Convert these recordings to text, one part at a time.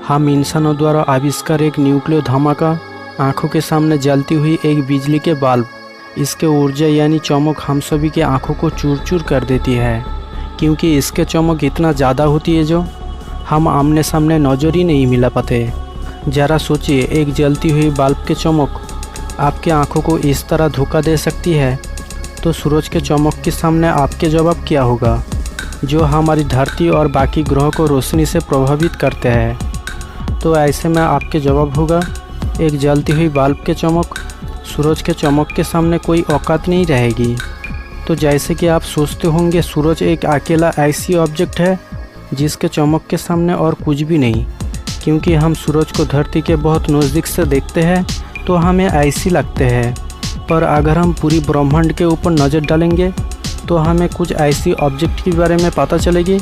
हम इंसानों द्वारा आविष्कार एक न्यूक्लियो धमाका, आंखों के सामने जलती हुई एक बिजली के बल्ब, इसके ऊर्जा यानी चमक हम सभी के आंखों को चूर चूर कर देती है, क्योंकि इसके चमक इतना ज़्यादा होती है जो हम आमने सामने नज़र ही नहीं मिला पाते। ज़रा सोचिए, एक जलती हुई बल्ब के चमक आपके आंखों को इस तरह धोखा दे सकती है, तो सूरज के चमक के सामने आपके जवाब क्या होगा, जो हमारी धरती और बाकी ग्रहों को रोशनी से प्रभावित करते हैं। तो ऐसे में आपके जवाब होगा, एक जलती हुई बल्ब के चमक सूरज के चमक के सामने कोई औकात नहीं रहेगी। तो जैसे कि आप सोचते होंगे, सूरज एक अकेला ऐसी ऑब्जेक्ट है जिसके चमक के सामने और कुछ भी नहीं। क्योंकि हम सूरज को धरती के बहुत नज़दीक से देखते हैं तो हमें ऐसी लगते हैं, पर अगर हम पूरी ब्रह्मांड के ऊपर नज़र डालेंगे तो हमें कुछ ऐसी ऑब्जेक्ट के बारे में पता चलेगी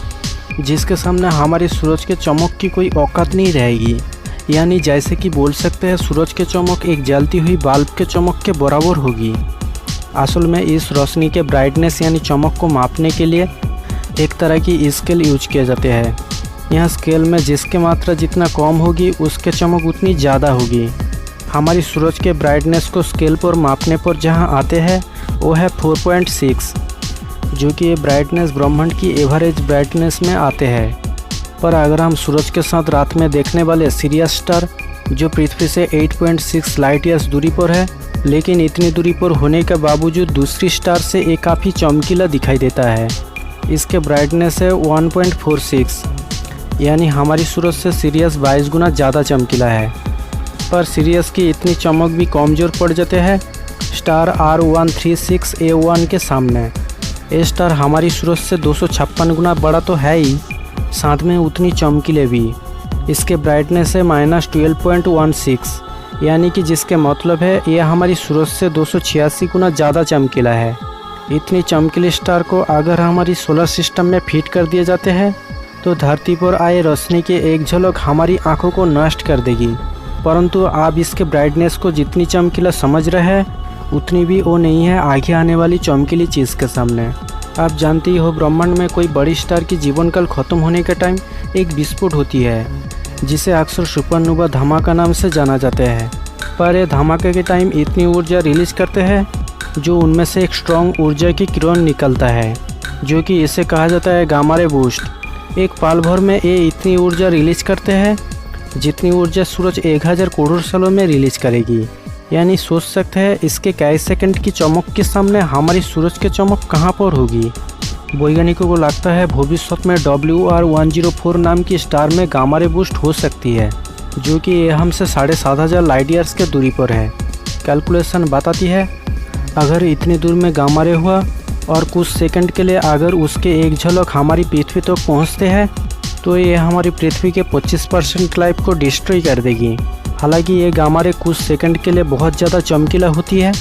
जिसके सामने हमारी सूरज के चमक की कोई औकात नहीं रहेगी। यानी जैसे कि बोल सकते हैं, सूरज के चमक एक जलती हुई बल्ब के चमक के बराबर होगी। असल में इस रोशनी के ब्राइटनेस यानी चमक को मापने के लिए एक तरह की स्केल यूज किए जाते हैं। यह स्केल में जिसकी मात्रा जितना कम होगी उसके चमक उतनी ज़्यादा होगी। हमारी सूरज के ब्राइटनेस को स्केल पर मापने पर जहां आते हैं वो है 4.6, जो कि ये ब्राइटनेस ब्रह्मांड की एवरेज ब्राइटनेस में आते हैं। पर अगर हम सूरज के साथ रात में देखने वाले सिरियस स्टार, जो पृथ्वी से 8.6 लाइट ईयर्स दूरी पर है, लेकिन इतनी दूरी पर होने के बावजूद दूसरी स्टार से ये काफ़ी चमकीला दिखाई देता है। इसके ब्राइटनेस है 1.46, यानी हमारी सूरज से सिरियस 22 गुना ज़्यादा चमकीला है। पर सिरियस की इतनी चमक भी कमज़ोर पड़ जाते हैं स्टार R136A1 के सामने। ये स्टार हमारी सूरज से 256 गुना बड़ा तो है ही, साथ में उतनी चमकीले भी। इसके ब्राइटनेस है -12.16, यानी कि जिसके मतलब है यह हमारी सूरज से 286 गुना ज़्यादा चमकीला है। इतनी चमकीले स्टार को अगर हमारी सोलर सिस्टम में फिट कर दिए जाते हैं तो धरती पर आए रोशनी की एक झलक हमारी आंखों को नष्ट कर देगी। परंतु आप इसके ब्राइटनेस को जितनी चमकीला समझ रहे हैं उतनी भी वो नहीं है आगे आने वाली चमकीली चीज़ के सामने। आप जानते ही हो, ब्रह्मांड में कोई बड़ी स्टार की जीवन काल खत्म होने के टाइम एक विस्फोट होती है, जिसे अक्सर सुपरनोवा धमाका नाम से जाना जाता है। पर यह धमाके के टाइम इतनी ऊर्जा रिलीज करते हैं जो उनमें से एक स्ट्रॉन्ग ऊर्जा की किरण निकलता है, जो कि इसे कहा जाता है गामा रे बूस्ट। एक पल भर में ये इतनी ऊर्जा रिलीज करते हैं जितनी ऊर्जा सूरज 1000 करोड़ सालों में रिलीज करेगी। यानी सोच सकते हैं इसके कई सेकंड की चमक के सामने हमारी सूरज की चमक कहाँ पर होगी। वैज्ञानिकों को लगता है भविष्य में WR104 नाम की स्टार में गामा रे बूस्ट हो सकती है, जो कि ये हमसे 7500 लाइट ईयर्स के दूरी पर है। कैलकुलेशन बताती है अगर इतनी दूर में गामा रे हुआ और कुछ सेकंड के लिए अगर उसके एक झलक हमारी पृथ्वी तक पहुंचते हैं तो ये हमारी पृथ्वी के 25% लाइफ को डिस्ट्रॉय कर देगी। हालांकि ये गामा रे कुछ सेकंड के लिए बहुत ज़्यादा चमकीला होती है,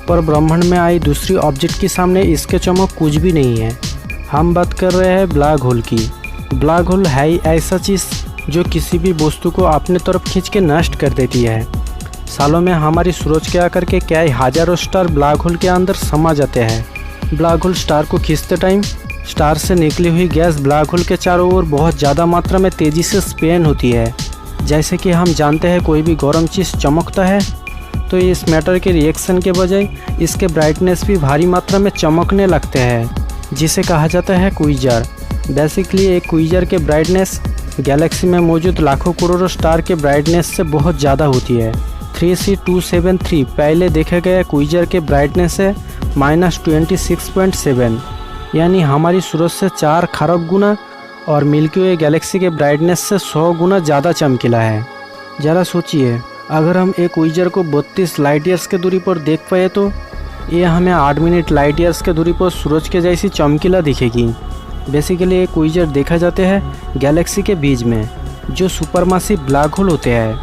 पर ब्रह्मांड में आई दूसरी ऑब्जेक्ट के सामने इसके चमक कुछ भी नहीं है। हम बात कर रहे हैं ब्लैक होल की। ब्लैक होल है ही ऐसा चीज़ जो किसी भी वस्तु को अपने तरफ खींच के नष्ट कर देती है। सालों में हमारी सूरज के आकर के कई हज़ारों स्टार ब्लैक होल के अंदर समा जाते हैं। ब्लैक होल स्टार को खींचते टाइम स्टार से निकली हुई गैस ब्लैक होल के चारों ओर बहुत ज़्यादा मात्रा में तेज़ी से स्पेन होती है। जैसे कि हम जानते हैं कोई भी गर्म चीज़ चमकता है तो इस मैटर के रिएक्शन के बजाय इसके ब्राइटनेस भी भारी मात्रा में चमकने लगते हैं, जिसे कहा जाता है क्विजर। बेसिकली एक क्विजर के ब्राइटनेस गैलेक्सी में मौजूद लाखों करोड़ों स्टार के ब्राइटनेस से बहुत ज़्यादा होती है। 3C273 पहले देखा गया क्विजर के ब्राइटनेस है -26.7, यानी हमारी सूरज से 4 खरब गुना, और मिल्की वे गैलेक्सी के ब्राइटनेस से 100 गुना ज़्यादा चमकीला है। ज़रा सोचिए, अगर हम एक क्विजर को 32 लाइट ईयर्स के दूरी पर देख पाए तो ये हमें 8 मिनट लाइट ईयर्स के दूरी पर सूरज के जैसी चमकीला दिखेगी। बेसिकली एक क्विजर देखा जाते हैं गैलेक्सी के बीच में, जो सुपरमासिव ब्लैक होल होते हैं,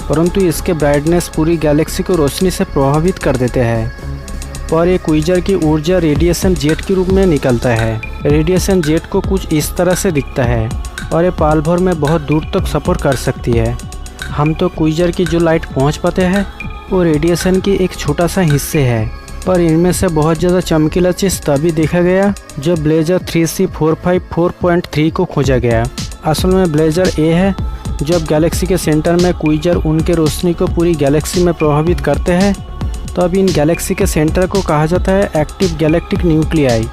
परंतु इसके ब्राइटनेस पूरी गैलेक्सी को रोशनी से प्रभावित कर देते हैं। पर एक क्विजर की ऊर्जा रेडिएशन जेट के रूप में निकलता है। रेडिएशन जेट को कुछ इस तरह से दिखता है और ये पल भर में बहुत दूर तक सफ़र कर सकती है। हम तो क्विजर की जो लाइट पहुंच पाते हैं वो रेडिएशन की एक छोटा सा हिस्से है, पर इनमें से बहुत ज़्यादा चमकीला चीज़ तभी देखा गया जब ब्लेजर 3C454.3 को खोजा गया। असल में ब्लेजर ए है जब गैलेक्सी के सेंटर में क्विज़र उनके रोशनी को पूरी गैलेक्सी में प्रभावित करते हैं, तब इन गैलेक्सी के सेंटर को कहा जाता है एक्टिव गैलेक्टिक न्यूक्लियाई।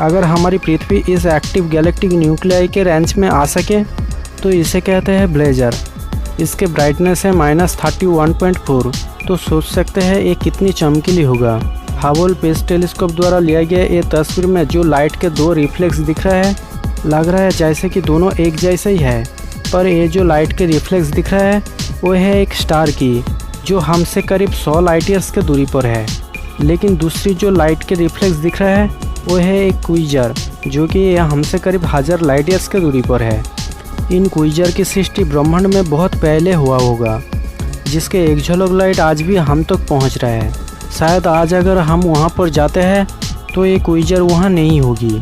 अगर हमारी पृथ्वी इस एक्टिव गैलेक्टिक न्यूक्लियाई के रेंज में आ सके तो इसे कहते हैं ब्लेजर। इसके ब्राइटनेस है -31.4, तो सोच सकते हैं ये कितनी चमकीली होगा। हबल स्पेस टेलीस्कोप द्वारा लिया गया ये तस्वीर में जो लाइट के दो रिफ्लेक्स दिख रहा है, लग रहा है जैसे कि दोनों एक जैसे ही है। पर ये जो लाइट के रिफ्लेक्स दिख रहा है वो है एक स्टार की, जो हमसे करीब 100 लाइट ईयर्स के दूरी पर है। लेकिन दूसरी जो लाइट के रिफ्लेक्स दिख रहा है वो है एक क्विज़र, जो कि हमसे करीब 1000 लाइट ईयर्स के दूरी पर है। इन क्विज़र की सृष्टि ब्रह्मांड में बहुत पहले हुआ होगा, जिसके एक झलक लाइट आज भी हम तक पहुंच रहा है। शायद आज अगर हम वहां पर जाते हैं तो ये क्विज़र वहां नहीं होगी,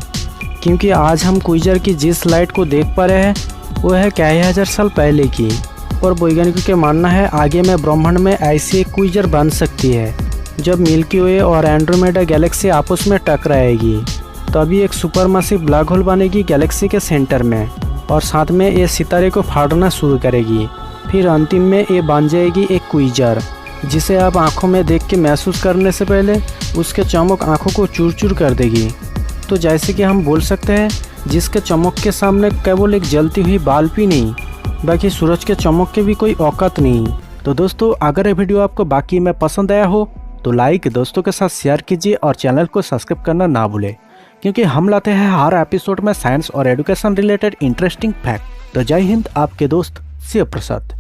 क्योंकि आज हम क्विज़र की जिस लाइट को देख पा रहे हैं वो है कई हज़ार साल पहले की। और वैज्ञानिकों का मानना है आगे में ब्रह्मांड में ऐसी एक क्विज़र बन सकती है जब मिल्की वे और एंड्रोमेडा गैलेक्सी आपस में टकराएगी, तभी एक सुपरमासिव ब्लैक होल बनेगी गैलेक्सी के सेंटर में, और साथ में ये सितारे को फाड़ना शुरू करेगी। फिर अंतिम में ये बन जाएगी एक क्विज़र, जिसे आप आँखों में देख के महसूस करने से पहले उसके चमक आँखों को चूर चूर कर देगी। तो जैसे कि हम बोल सकते हैं जिसके चमक के सामने केवल एक जलती हुई बल्ब ही नहीं, बाकी सूरज के चमक के भी कोई औकात नहीं। तो दोस्तों, अगर ये वीडियो आपको बाकी में पसंद आया हो तो लाइक, दोस्तों के साथ शेयर कीजिए और चैनल को सब्सक्राइब करना ना भूलें, क्योंकि हम लाते हैं हर एपिसोड में साइंस और एजुकेशन रिलेटेड इंटरेस्टिंग फैक्ट। तो जय हिंद, आपके दोस्त शिव प्रसाद।